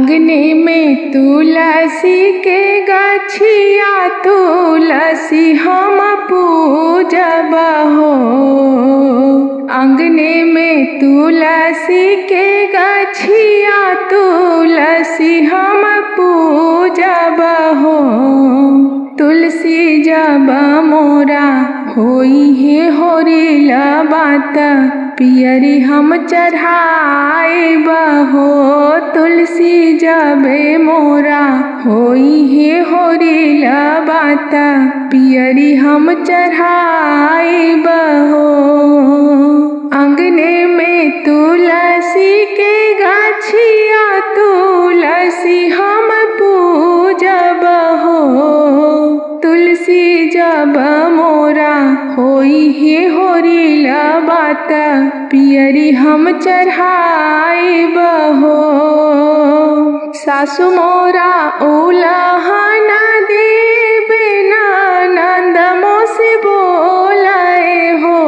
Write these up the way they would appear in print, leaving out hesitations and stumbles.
अंगने में तुलसी के गछिया तुलसी हम पूजब हो। अंगने में तुलसी के गछिया तुलसी हम पूजब हो। तुलसी जब मोरा होई है होरिला बात पियरी हम चढ़ाइब हो। तुलसी जब मोरा होई है होरिला बात पियरी हम चढ़ाइब हो। अंगने में तुलसी के गछिया तुलसी हम पूजब हो। तुलसी जब मोरा होई है होरिला बात पियरी हम चढ़ाइब हो। सासु मोरा उलहन देबे ननद मोसे बोलाए हो।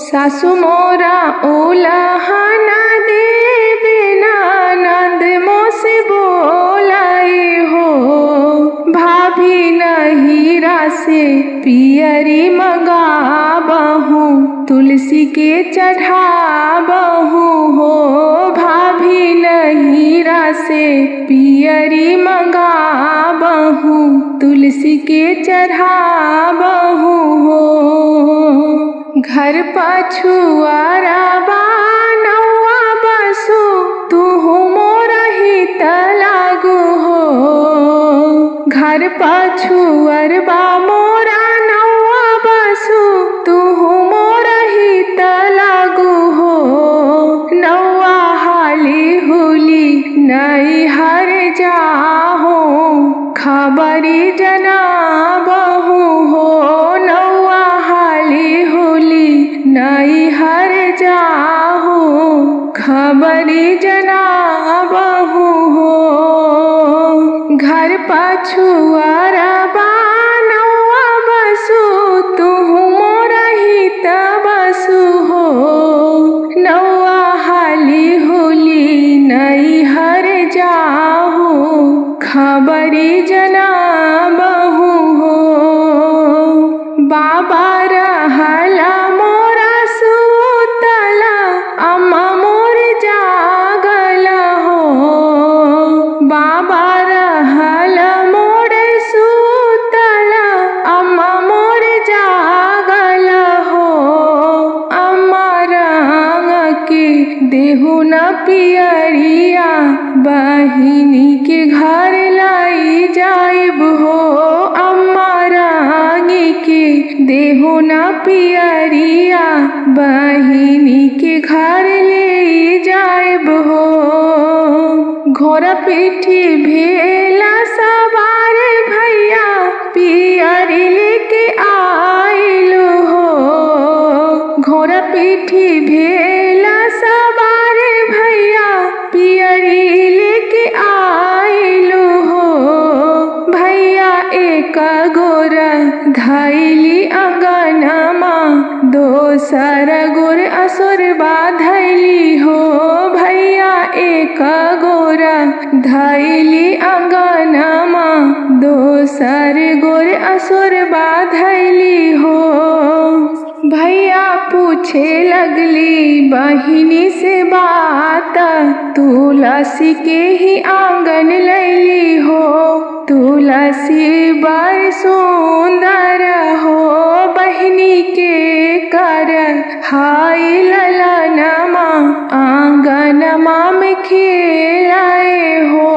सासु मोरा उलहन देबे ननद मोसे बोलाए हो। भाभी नहीरा से पियरी मंगाबहू तुलसी के चढ़ाबहू हो। भाभी नहीरा से पियरी मंगाबहू तुलसी के चढ़ाबहू हो। घर पछुआरा बनौआ बसु तुहु मोरा हित लागू हो। घर पछुअर बा मोरा नौआ बसु तुहु मोरा हित लागू हो। नौआ हाली हुली नई हर जाहो खबरी जनाबहू हो। नौआ हाली हुली नई हर जाहो खबरी जनाबहू हो। घर पछुआरा बनौआ बसु तुहु मोरा हित बसु हो। नौआ हाली हुली नई हर जाहो खबरी जनाबहू हो। बाबा रहला मोरा सुतला अम्मा मोर जागल हो। बाबा रहल मोर सुतला अम्मा मोर जागल हो। अम्मा रंग के देहु न पियरिया बहिनी के घर लाई जाइब हो। अम्मा रंग के देहु न पियरिया बहिनी के घर ले जाइब हो। घोर पीठी भेला सवार भैया पियरी लेके आइलु हो। घोर पीठी भेला सवार भैया पियरी लेके आइलु हो। भैया एक गोर धैली अंगनमा दोसर गोर असुर बाधैली हो। भैया एक गोर धैली अंगनमा दोसर गोर असुर बाधैली हो। भैया पूछे लगली बहिनी से बात तुलसी के ही आंगन लैली हो। तुलसी बड़ सुंदर हो बहिनी के कर हाय ललनमा आंगनमा में खेलाए हो।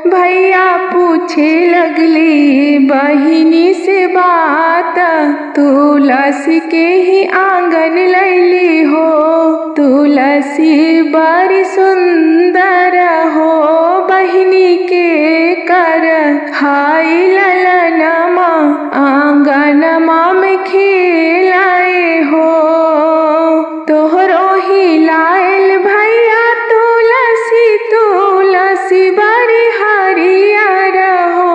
भैया पूछे लगली बहिनी से बात तुलसी के ही आंगन लैली हो। तुलसी बड़ी सुंदर हो बहिनी के कर हाय ललनमा आंगनमा में खेलाए हो। तोहरो ही लायल भैया तुलसी तुलसी बड़ी हरियर हो।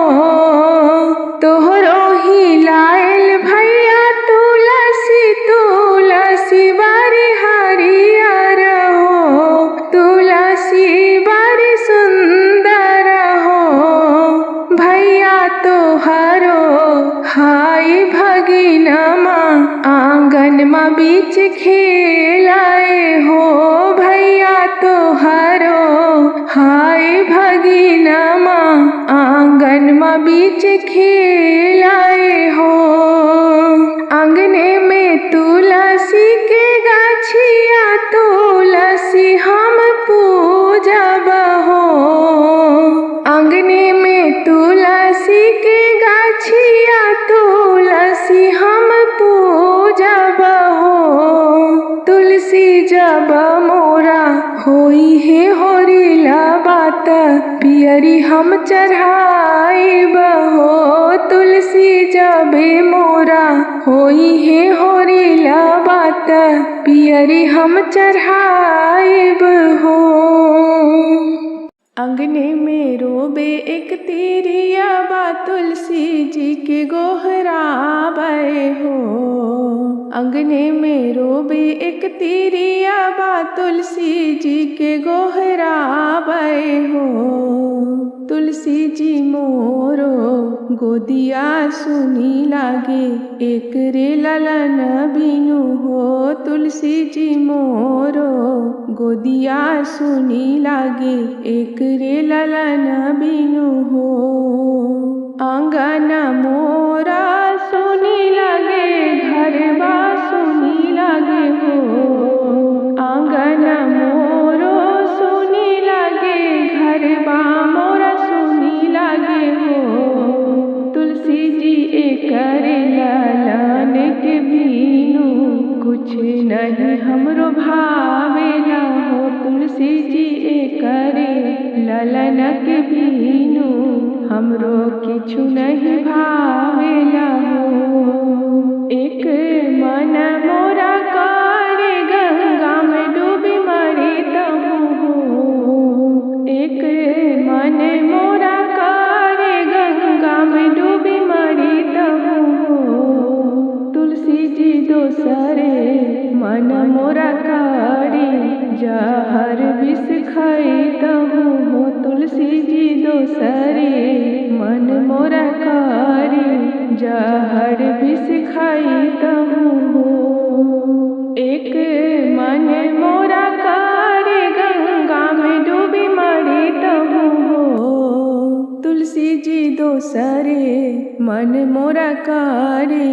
तोहरो ही लायल भैया तुलसी तुलसी बड़ी हरियर हो। तुलसी बीच खेलाए हो भैया तोहरो हाय भगिनमा आंगन बीच खेलाए हो। आंगने में तुलसी के गाछिया तुलसी हम पूजब हो। आंगने में तुलसी के गाछिया तुलसी हम पूजब हो। तुलसी जब मोरा होई है होरिला बात पियरी हम चढ़ाइब हो। तुलसी जब मोरा होई है होरिला बात पियरी हम चढ़ाइब हो। अंगने में रोबे एक तिरिया बा तुलसी जी के गोहराबे हो। अंगने में रोबे एक तिरिया बा तुलसी जी के गोहराबे हो। तुलसी जी मोरो गोदिया सुनी लागे एक रे ललन बिनु हो। तुलसी जी मोरो गोदिया सुनी लागे एक रे ललन बिनु हो। आंगन मोरा सुनी लागे घरबा सुनी लागे हो। आंगन मोरो सुनी लागे घरबा मोरा सुनी लागे हो। तुलसी जी एकर ललन के बीनु कुछ नहीं हमरो भावेला हो। तुलसी जी एकर ललन के बीनु हमरो किछु नहीं भावेला हो। एक मन मोरा करे गंगा में डूबी मरी तहु हो। एक मन मोरा करे गंगा में डूबी मरी तहु हो। तुलसी जी दोसरे मन मोरा करे जहर विष खैतहु हो। तुलसी जी दोसरे मन मोरा करे जहर विष खैतहु हो। एक मन मोरा करे गंगा में डूबी मरी तहु हो। तुलसी जी दोसरे मन मोरा करे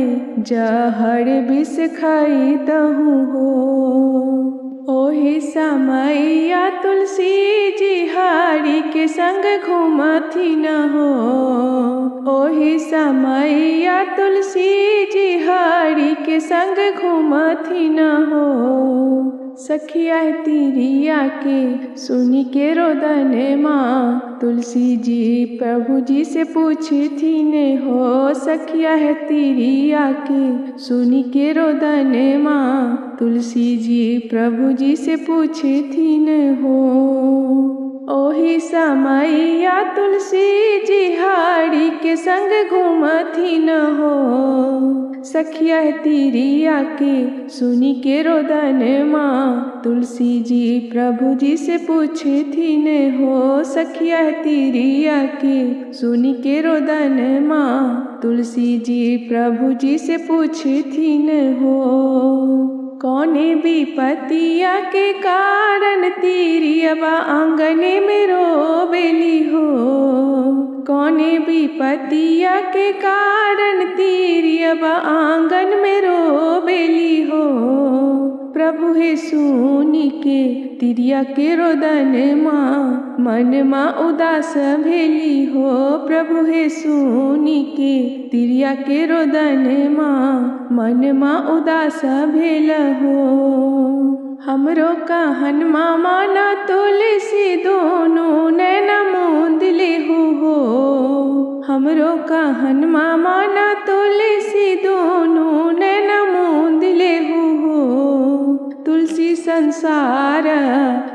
जहर विष खैतहु हो। ओहि समैया तुलसी जी हरि के संग घूमथी न हो। ओहि समैया तुलसी जी हरि के संग घूमथी न हो। सखिया तिरिया के सुनी के रोदन माँ तुलसी जी प्रभु जी से पूछती ने हो। सखिया तिरिया के सुनी के रोदन माँ तुलसी जी प्रभु जी से पूछती ने हो। ओहि समैया तुलसी जी हरि के संग घूमथी न हो। सखिया तिरिया के सुनी के रोदन माँ तुलसी जी प्रभु जी से पूछती ने हो। सखिया तिरिया के सुनी के रोदन माँ तुलसी जी प्रभु जी से पूछती ने हो। कौने विपतिया के कारण तिरियबा आंगने में रोबेली हो। कौने विपतिया के कारण तिरियबा आंगन में रोबेली हो। प्रभु हे सुनी के तिरिया के रोदन माँ मन माँ उदास भेली हो। प्रभु हे सुनी के तिरिया के रोदन माँ मन माँ उदास भेल हो। हमरो कहन माना तुलसी दोनों नैना मूंद लेहु हो। हमरो कहन माना तुलसी दोनों नैना मूंद लेहु हो। तुलसी संसार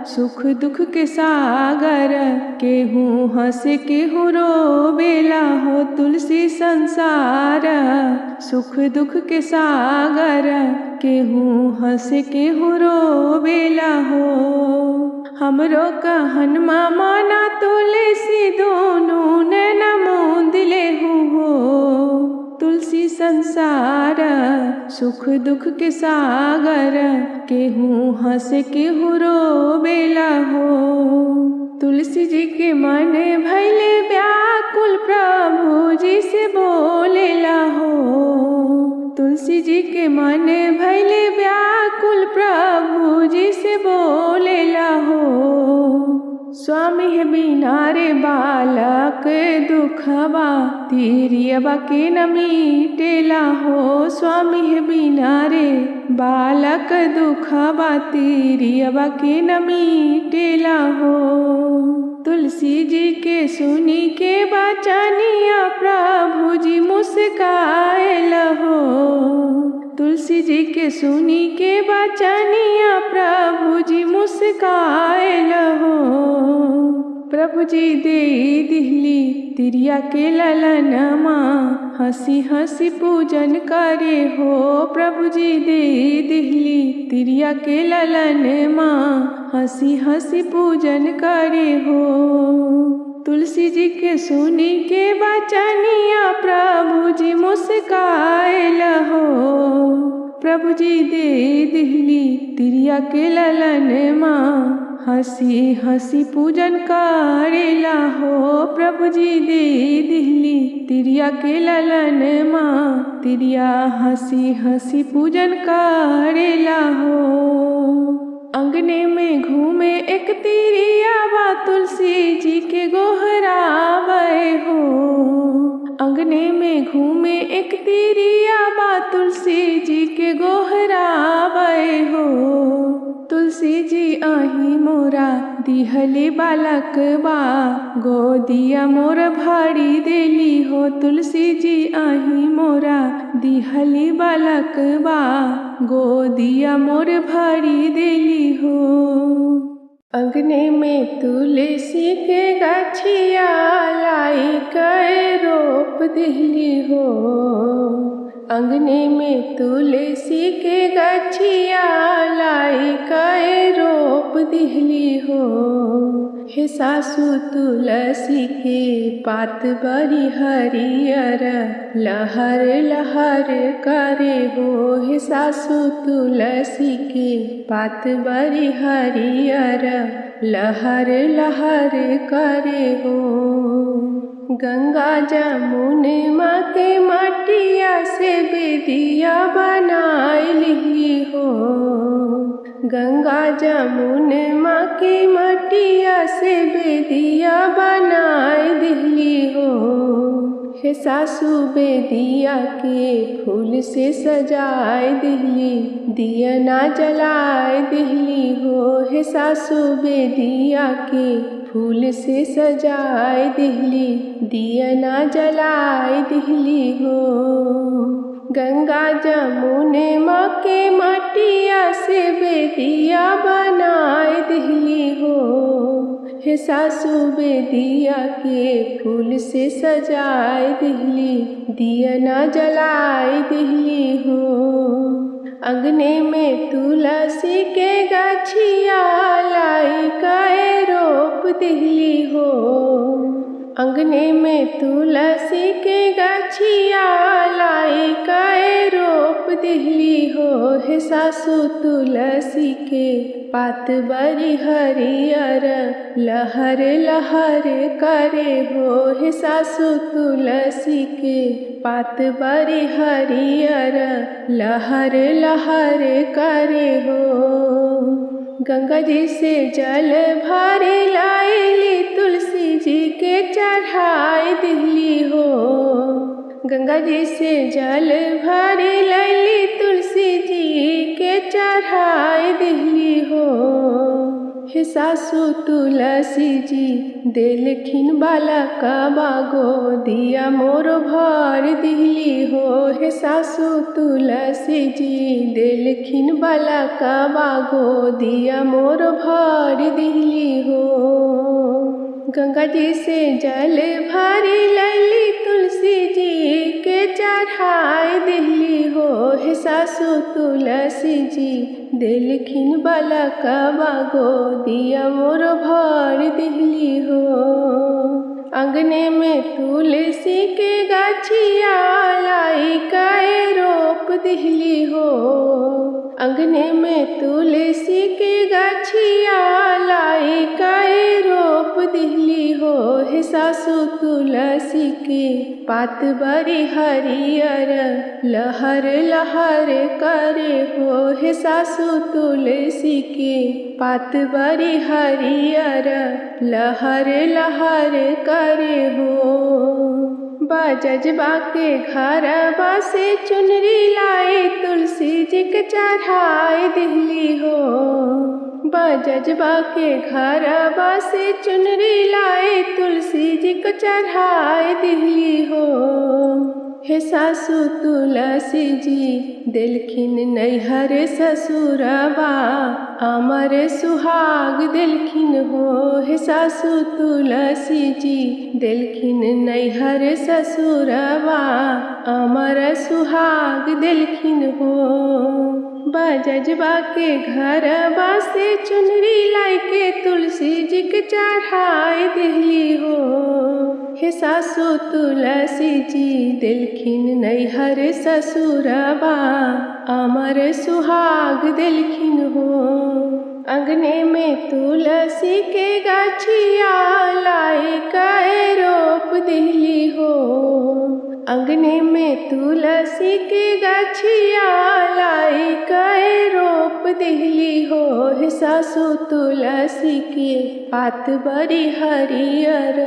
सुख दुख के सागर केहू हंस केहू रोवेला हो। तुलसी संसार सुख दुख के सागर केहू हंस केहू रोवेला हो। हमरो कहन माना तुलसी दोनों नैना मूंद लेहु हो। तुलसी संसार सुख दुख के सागर, केहू हंस केहू रोवेला हो। तुलसी जी के मन भइले व्याकुल, प्रभु जी से बोलेला हो। तुलसी जी के मन भइले व्याकुल, प्रभु जी से बोलेला हो। स्वामी है बिना रे बालक दुखवा, तिरियवा के न मीटेला हो। स्वामी है बिना रे बालक दुखवा, तिरियवा के न मीटेला हो। तुलसी जी के सुनी के बचनिया, प्रभु जी मुस्काएल हो। तुलसी जी के सुनी के बचनिया, प्रभु जी मुस्काएल हो। प्रभु जी दे दिहली तिरिया के ललनमा, हंसी हंसी पूजन करे हो। प्रभु जी दे दिहली तिरिया के ललनमा, हंसी हंसी पूजन करे हो। तुलसी जी के सुनी के बचनिया, प्रभु जी मुस्काएल हो। प्रभु जी दे दिहली तिरिया के ललनमा, हंसी हंसी पूजन करेला हो। प्रभु जी दे दिहली तिरिया के ललनमा, तिरिया हंसी हंसी पूजन करेला हो। अंगने में घूमे एक तिरिया बा, तुलसी जी के गोहरावे हो। अंगने में घूमे एक तिरिया बा, तुलसी जी के गोहरावे हो। तुलसी जी आही मोरा दिहली बालक बा, गोदिया मोर भाड़ी देली हो। तुलसी जी आही मोरा दिहली बालक बा, गोदिया मोर भाड़ी देली हो। अंगने में तुलसी के गछिया, लाई के रोप दिहली हो। अंगने में तुलसी के गछिया, लाई के रोप दिहली हो। हे सासु तुलसी के पात बड़ी हरियर, लहर लहर करे हो। हे सासु तुलसी के पात बड़ी हरियर, लहर लहर करे हो। गंगा जमुना के मटिया से बेदिया बनाइली हो। गंगा जमुना के मटिया से बेदिया बनाई दिहली हो। हे सासु बेदिया के फूल से सजाए दिहली, दियना जलाए दिहली हो। हे सासु बेदिया के फूल से सजाए दिहली, दियना जलाए दिहली हो। गंगा जमुना के मटिया से बेदिया बनाए दिहली हो। हे सासु बेदिया के फूल से सजाए दिहली, दियना जलाए दिहली हो। अंगने में तुलसी के गछिया, लाई के रोप दिहली हो। अंगने में तुलसी के गछिया, लाई के रोप दिहली हो। हे सासु तुलसी के पात बड़ी हरियर, लहर लहर करे हो। हे सासु तुलसी के पात बड़ी हरियर, लहर लहर करे हो। गंगा जी से जल भरी लाइली, तुलसी जी के चढ़ाई दिहली हो। गंगा जी से जल भरी लाइली, तुलसी जी के चढ़ाई दिहली हो। हे सासु तुलसी जी देलखिन बालकवा, गोदिया मोर भर दिहली हो। हे सासु तुलसी जी देलखिन बालकवा, गोदिया मोर भर दिहली हो। गंगा जी से जल भरी लैली, तुलसी जी के चढ़ाई दिहली हो। हे सासु तुलसी जी देलखिन बालकवा, गोदिया मोर भर दिहली हो। अंगने में तुलसी के गछिया, लाई के रोप दिहली दिहली हो। अंगने में तुलसी के गछिया लाई काहे रोप दिहली हो। हे सासु तुलसी के पात बड़ी हरियर लहर लहर करे हो। हे सासु तुलसी के पात बड़ी हरियर लहर लहर करे हो। बजजबा के घरबा से चुनरी लाई तुलसी जी के चढ़ाए दिहली हो। बजजबा के घरबा से चुनरी लाई तुलसी जी को चढ़ाए दिहली हो। हे सासु तुलसी जी दिलखिन नैहर ससुरबा अमर सुहाग दिलखिन हो। हे सासु तुलसी जी दिलखिन नैहर ससुरबा अमर सुहाग दिलखिन हो। बजजबा के घरबा से चुनरी लाई के तुलसी जी के चढ़ाए दिहली हो। हे सासु तुलसी जी दिलखिन नैहर ससुरबा अमर सुहाग दिलखिन हो। अंगने में तुलसी के गछिया लाई काहे रोप दिहली हो। अंगने में तुलसी के गछिया लाई काहे रोप दिहली हो। हे सासु तुलसी के पात बड़ी हरियर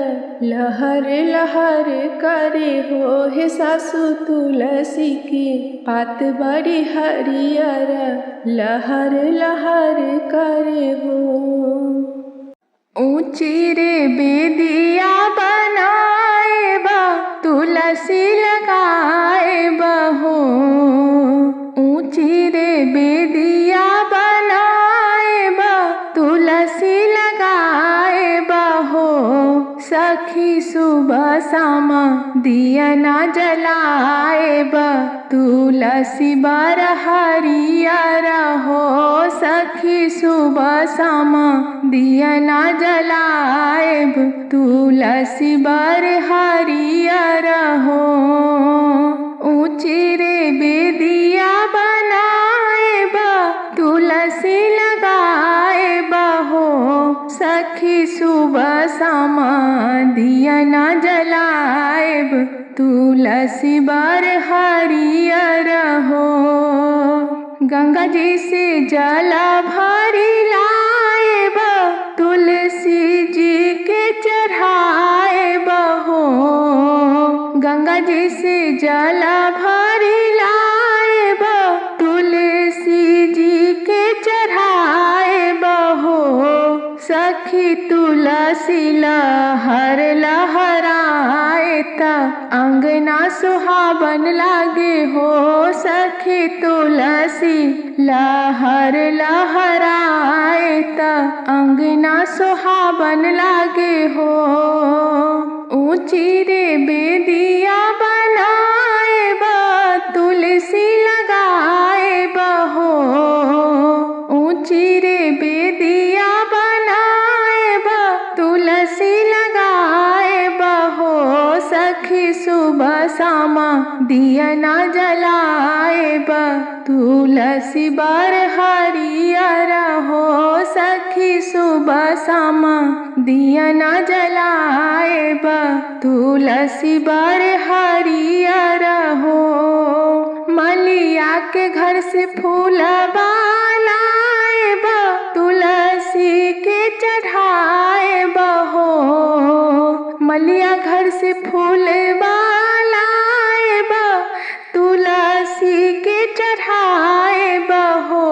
लहर लहर करे हो। हे सासु तुलसी के पात बड़ी हरियर लहर लहर करे हो। ऊंची रे बेदिया बनाए बा तुलसी लगाए बहो। ऊंची रे बेदिया बनाए बा तुलसी लगाए बहो। सखी सुबह शामा दिया ना जलाए बा तुलसी बर हरियर हो। सखी सुबह शामा दिया ना जलाएब तुलसी बर हरियर हो। ऊंची रे बेदिया बनाएब तुलसी लगाएब हो। सखी सुबह शामा दिया ना जलाएब तुलसी बर हरियर हो। गंगा जी से जला भरी लाएब तुलसी जी के चढ़ाएब हो। गंगा जी से जला भरी लाएब तुलसी जी के चढ़ाएब हो। सखी तुलसी लहर लहराए ता अंगना सुहावन लागे हो। सखी तुलसी लहर लहराए ता अंगना सुहावन लागे हो। ऊंची रे बेदिया बनाए बा तुलसी लगाए बहो। ऊंची रे बेदिया बनाए बा तुलसी लगाए बहो। सखी सुबह शामा दिया ना जलाए बा तुलसी बर हरियर हो। सखी सुबह शामा दिया ना जलाए बा तुलसी बर हरियर हो। मलिया के घर से फूल लाए बा तुलसी के चढ़ाए बहो। मलिया घर से फूल लाए बा तुलसी के चढ़ाए बहो।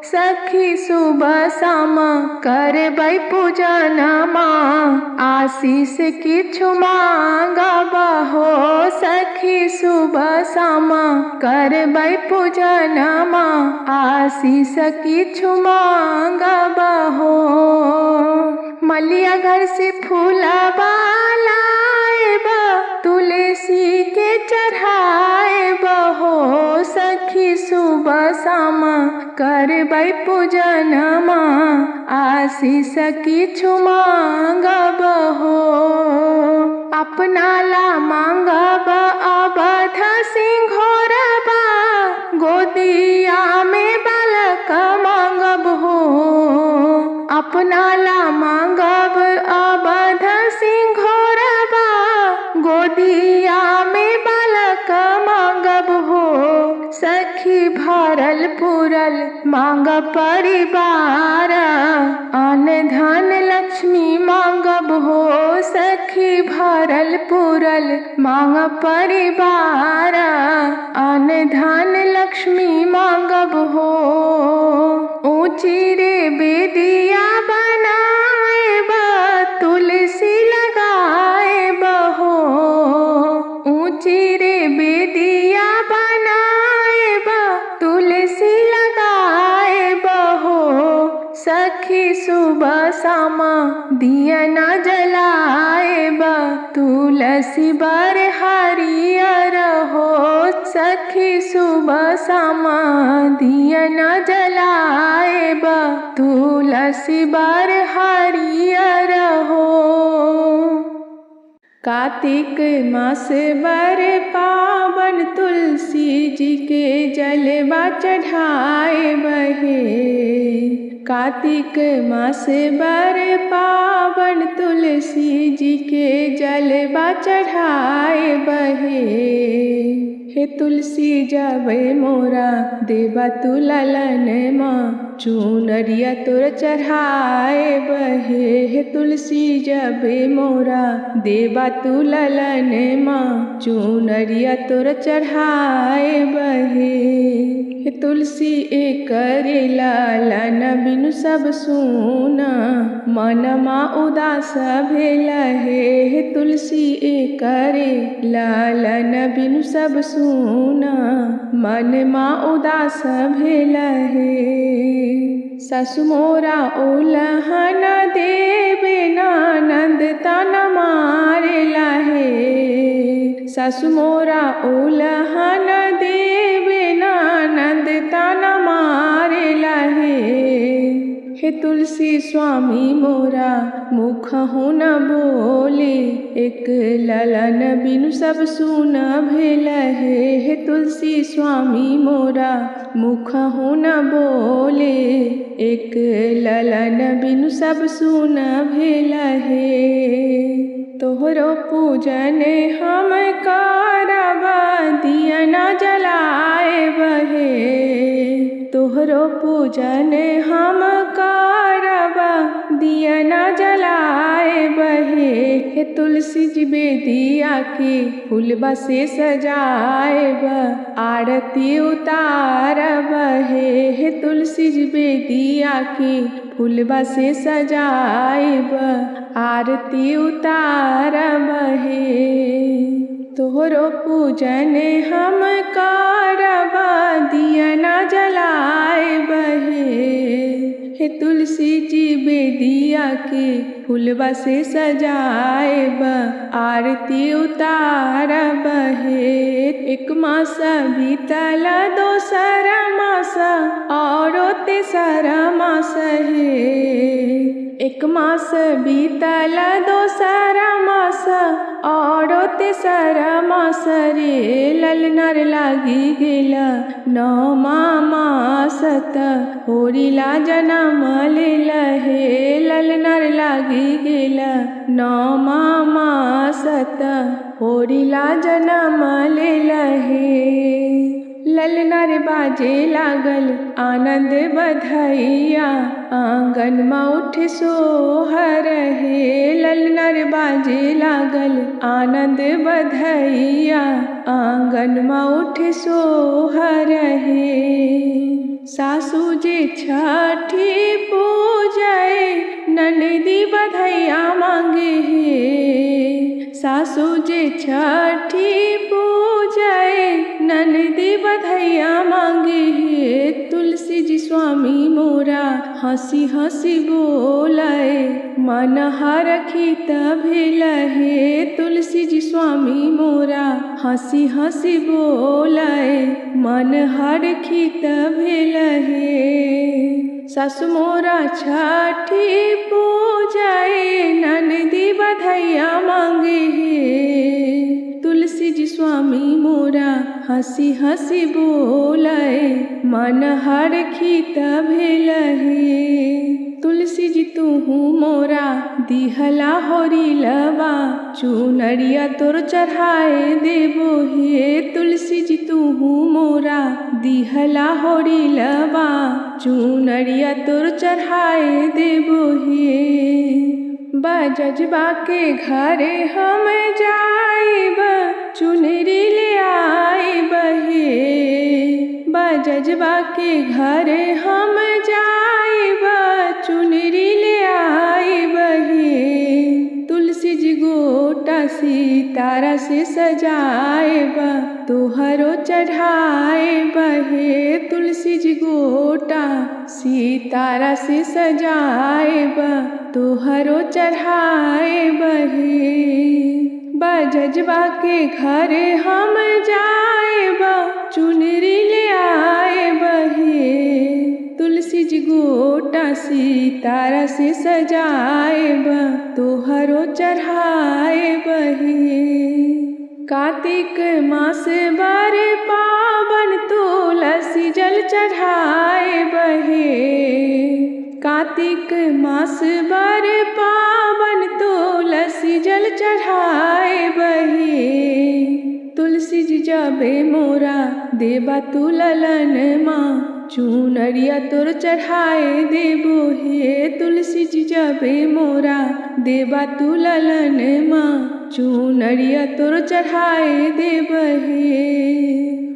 सखी सुबह शामा करबै पूजनमा आशीष किछु मांगबहो। सखी सुबह शामा करबै पूजनमा आशीष किछु मांगबहो। मलिया घर से फूलबा लाएब तुलसी के चढ़ाएब हो। सखी सुबह शामा करबै पूजनमा आशीष किछु मांगब हो। अपना ला मांगब अवध सिंघोरबा गोदिया में बालक मांगब हो, सखी भरल पुरल मांग परिवार। अन्न धन लक्ष्मी मांगब हो, सखी भरल पुरल मांग परिवार। अन्न धन लक्ष्मी मांगब हो, ऊंची रे बेदिया बनाएब, तुलसी लगाएब हो। ऊंची रे बेदिया बनाएब, तुलसी लगाएब हो। सखी सुबह शाम दिया न जलाएब, तुलसी बर हरियर हो। सखी सुबह शाम दिया न जलाएब, तुलसी बर हरियर हो। कार्तिक मास बर पावन, तुलसी जी के जलवा चढ़ाए बहे। कार्तिक मास बर पावन, तुलसी जी के जलवा चढ़ाए बहे। हे तुलसी जब मोरा देवा तू ललन माँ, चुनरिया तोर चढ़ाए बहे। हे तुलसी जब मोरा देवा तू ललन माँ, चुनरिया तोर चढ़ाए बहे। हे तुलसी करे लालन बिनु सब सूना, मनमा उदास भेल हे। हे तुलसी करे लालन बिनु सब सूना, मनमा उदास भेल हे। सासु मोरा ओलहन देवे ननद तन मारेला हे। सासु मोरा ओलहन देवे ननद तन मारेला हे। हे तुलसी स्वामी मोरा मुख हो न बोले, एक ललन बिनु सब सुन भेल हे। हे तुलसी स्वामी मोरा मुख हो न बोले, एक ललन बिनु सब सुन भेल हे। तोहरो पूजन हम करब, दिया न जलाएब हे। तोहरो पूजन हम करब, दिया न जलाएब हे। हे तुलसी जी बेदिया के फूलबा से सजाएब, आरती उतारब हे। हे तुलसी जी बेदिया के फूलबा से सजाएब, आरती उतारब हे। तोहरो पूजन हम करब, दिया न जलाएब हे। हे तुलसी जी बेदिया के फूलबा से सजाएब, आरती उतारब हे। एक मास बीतल दोसर मास, औरो तेसर मास हे। एक मास बीतल दोसर मास, औरो तेसर मास रे। ललनर लागी गेल नौमा मास, होरिला जनम लेल हे। ललनर लागी गेल नौमा मास, होरिला जनम लेल हे। ललनर बाजे लागल आनंद बधैया, आंगन में उठ सोहर हे। ललनर बाजे लागल आनंद बधैया, आंगन में उठ सोहर हे। सासू जी छठी पूजय, ननदी बधैया मांगे हे। सासू जी छठी पूजय, ननदी बधैया मांगे हे। तुलसी जी स्वामी मोरा हंसी हंसी बोलाए, मन हरखित भेल हे। तुलसी जी स्वामी मोरा हंसी हंसी बोलाए, मन हरखित भेल हे। सासु मोरा छठी पूजाए, ननदी बधैया मांगे हे। तुलसी जी स्वामी मोरा हंसी हंसी बोलाए, मन हरखित भेल हे। तुलसी तुलसी जी तूहू मोरा दिहला होरी लवा चुनरिया तोर चढ़ाए देबो हे। तुलसी जी तूहू मोरा दिहला होरी लवा चुनरिया तोर चढ़ाए देबो हे। बजजबा के घरे हम जाइब चुनरी ले आइब हे। बजजबा के घरे हम जाइब चुनरी ले आइब हे। तुलसी जी गोटा सितारा से सजाइब तोहरो चढ़ाइब हे। तुलसी जी गोटा सितारा से सजाइब तोहरो चढ़ाइब हे। बजजबा के घरे हम जाइब चुनरी ले आइब हे। तुलसी जी गोटा सितारा से सजाइब तोहरो चढ़ाइब हे। कार्तिक मास बर पावन तुलसी जल चढ़ाइब हे। कार्तिक मास बर पावन तुलसी जल चढ़ाइब हे। तुलसी जी जबे मोरा देबा तू ललन माँ चुनरिया तोर चढ़ाए देबो हे। तुलसी जी जबे मोरा देबा तू ललन माँ चुनरिया तोर चढ़ाए देब हे।